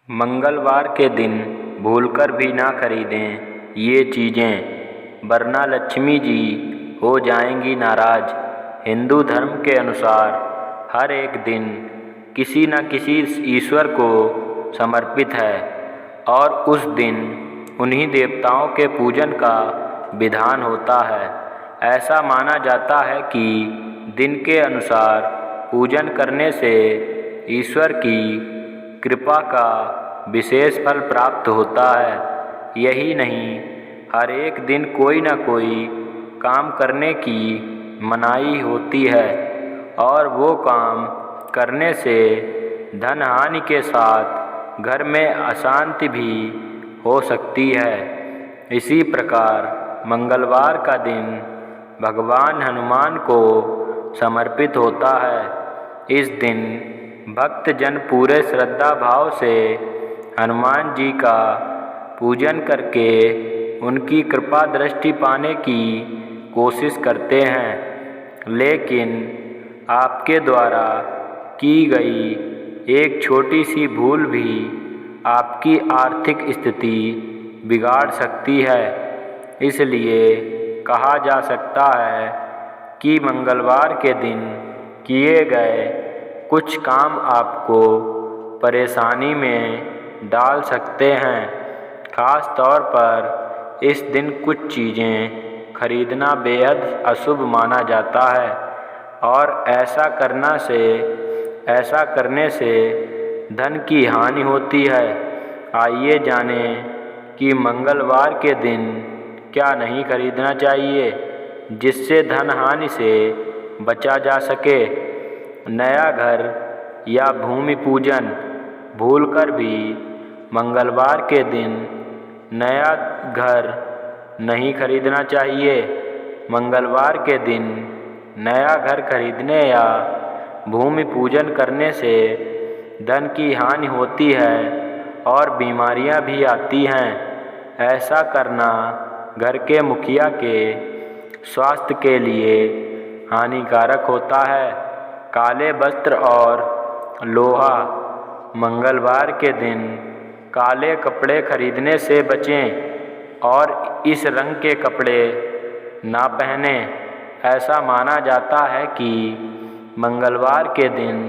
मंगलवार के दिन भूलकर भी ना खरीदें ये चीज़ें, वरना लक्ष्मी जी हो जाएंगी नाराज। हिंदू धर्म के अनुसार हर एक दिन किसी न किसी ईश्वर को समर्पित है और उस दिन उन्हीं देवताओं के पूजन का विधान होता है। ऐसा माना जाता है कि दिन के अनुसार पूजन करने से ईश्वर की कृपा का विशेष फल प्राप्त होता है। यही नहीं, हर एक दिन कोई न कोई काम करने की मनाही होती है और वो काम करने से धन हानि के साथ घर में अशांति भी हो सकती है। इसी प्रकार मंगलवार का दिन भगवान हनुमान को समर्पित होता है। इस दिन भक्तजन पूरे श्रद्धा भाव से हनुमान जी का पूजन करके उनकी कृपा दृष्टि पाने की कोशिश करते हैं। लेकिन आपके द्वारा की गई एक छोटी सी भूल भी आपकी आर्थिक स्थिति बिगाड़ सकती है। इसलिए कहा जा सकता है कि मंगलवार के दिन किए गए कुछ काम आपको परेशानी में डाल सकते हैं। खास तौर पर इस दिन कुछ चीज़ें खरीदना बेहद अशुभ माना जाता है और ऐसा करने से धन की हानि होती है। आइए जानें कि मंगलवार के दिन क्या नहीं खरीदना चाहिए जिससे धन हानि से बचा जा सके। नया घर या भूमि पूजन, भूलकर भी मंगलवार के दिन नया घर नहीं खरीदना चाहिए। मंगलवार के दिन नया घर खरीदने या भूमि पूजन करने से धन की हानि होती है और बीमारियां भी आती हैं। ऐसा करना घर के मुखिया के स्वास्थ्य के लिए हानिकारक होता है। काले वस्त्र और लोहा, मंगलवार के दिन काले कपड़े खरीदने से बचें और इस रंग के कपड़े ना पहनें। ऐसा माना जाता है कि मंगलवार के दिन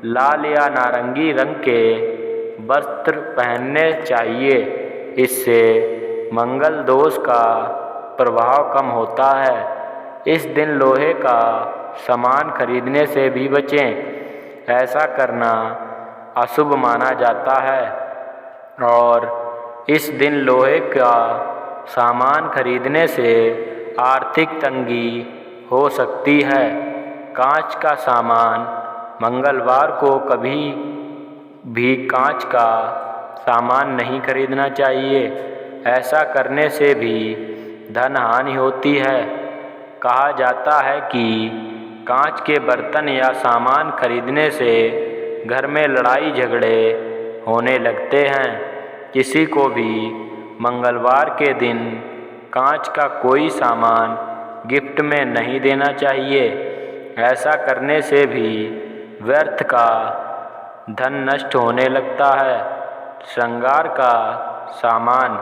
लाल या नारंगी रंग के वस्त्र पहनने चाहिए। इससे मंगल दोष का प्रभाव कम होता है। इस दिन लोहे का सामान खरीदने से भी बचें। ऐसा करना अशुभ माना जाता है और इस दिन लोहे का सामान खरीदने से आर्थिक तंगी हो सकती है। कांच का सामान, मंगलवार को कभी भी कांच का सामान नहीं खरीदना चाहिए। ऐसा करने से भी धन हानि होती है। कहा जाता है कि कांच के बर्तन या सामान खरीदने से घर में लड़ाई झगड़े होने लगते हैं। किसी को भी मंगलवार के दिन कांच का कोई सामान गिफ्ट में नहीं देना चाहिए। ऐसा करने से भी व्यर्थ का धन नष्ट होने लगता है। श्रृंगार का सामान,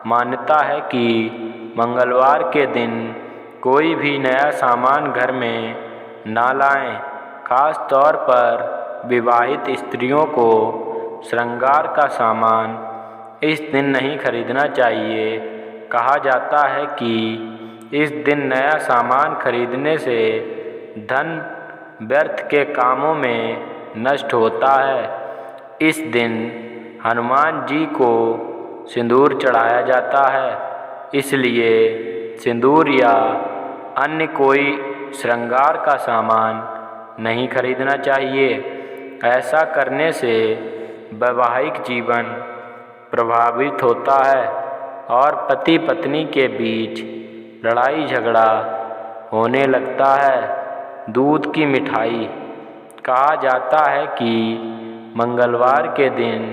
मान्यता है कि मंगलवार के दिन कोई भी नया सामान घर में ना लाएं। खास तौर पर विवाहित स्त्रियों को श्रृंगार का सामान इस दिन नहीं खरीदना चाहिए। कहा जाता है कि इस दिन नया सामान खरीदने से धन व्यर्थ के कामों में नष्ट होता है। इस दिन हनुमान जी को सिंदूर चढ़ाया जाता है, इसलिए सिंदूर या अन्य कोई श्रृंगार का सामान नहीं खरीदना चाहिए। ऐसा करने से वैवाहिक जीवन प्रभावित होता है और पति पत्नी के बीच लड़ाई झगड़ा होने लगता है। दूध की मिठाई, कहा जाता है कि मंगलवार के दिन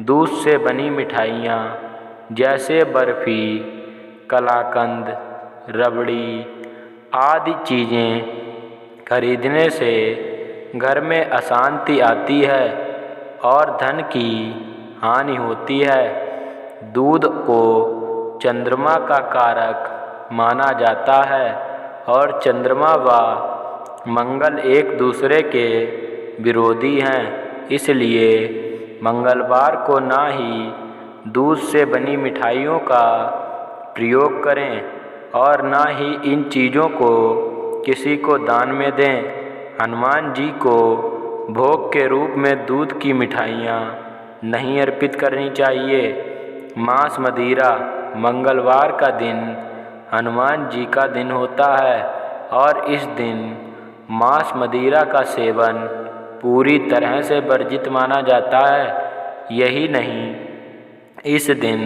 दूध से बनी मिठाइयाँ जैसे बर्फ़ी, कलाकंद, रबड़ी आदि चीज़ें खरीदने से घर में अशांति आती है और धन की हानि होती है। दूध को चंद्रमा का कारक माना जाता है और चंद्रमा व मंगल एक दूसरे के विरोधी हैं। इसलिए मंगलवार को ना ही दूध से बनी मिठाइयों का प्रयोग करें और ना ही इन चीज़ों को किसी को दान में दें। हनुमान जी को भोग के रूप में दूध की मिठाइयाँ नहीं अर्पित करनी चाहिए। मांस मदिरा मंगलवार का दिन हनुमान जी का दिन होता है और इस दिन मांस मदिरा का सेवन पूरी तरह से वर्जित माना जाता है। यही नहीं, इस दिन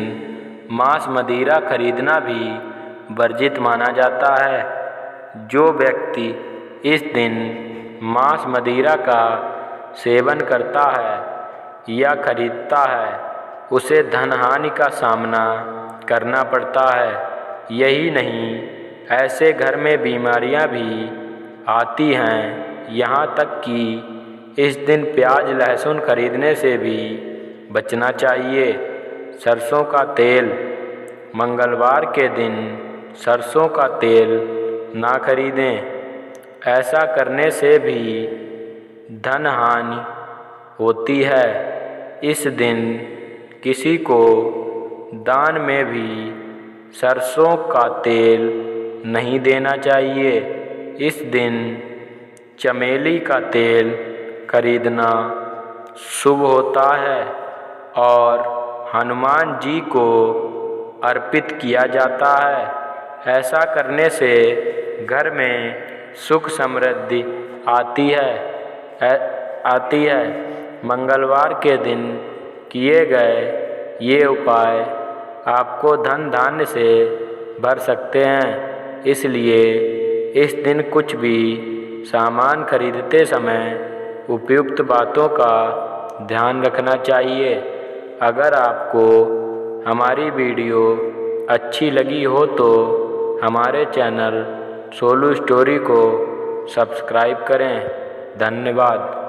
मांस मदिरा खरीदना भी वर्जित माना जाता है। जो व्यक्ति इस दिन मांस मदिरा का सेवन करता है या खरीदता है उसे धन हानि का सामना करना पड़ता है। यही नहीं, ऐसे घर में बीमारियां भी आती हैं। यहाँ तक कि इस दिन प्याज लहसुन खरीदने से भी बचना चाहिए। सरसों का तेल मंगलवार के दिन सरसों का तेल ना खरीदें। ऐसा करने से भी धन हानि होती है। इस दिन किसी को दान में भी सरसों का तेल नहीं देना चाहिए। इस दिन चमेली का तेल खरीदना शुभ होता है और हनुमान जी को अर्पित किया जाता है। ऐसा करने से घर में सुख समृद्धि आती है। मंगलवार के दिन किए गए ये उपाय आपको धन धान्य से भर सकते हैं। इसलिए इस दिन कुछ भी सामान खरीदते समय उपयुक्त बातों का ध्यान रखना चाहिए। अगर आपको हमारी वीडियो अच्छी लगी हो तो हमारे चैनल सोलू स्टोरी को सब्सक्राइब करें। धन्यवाद।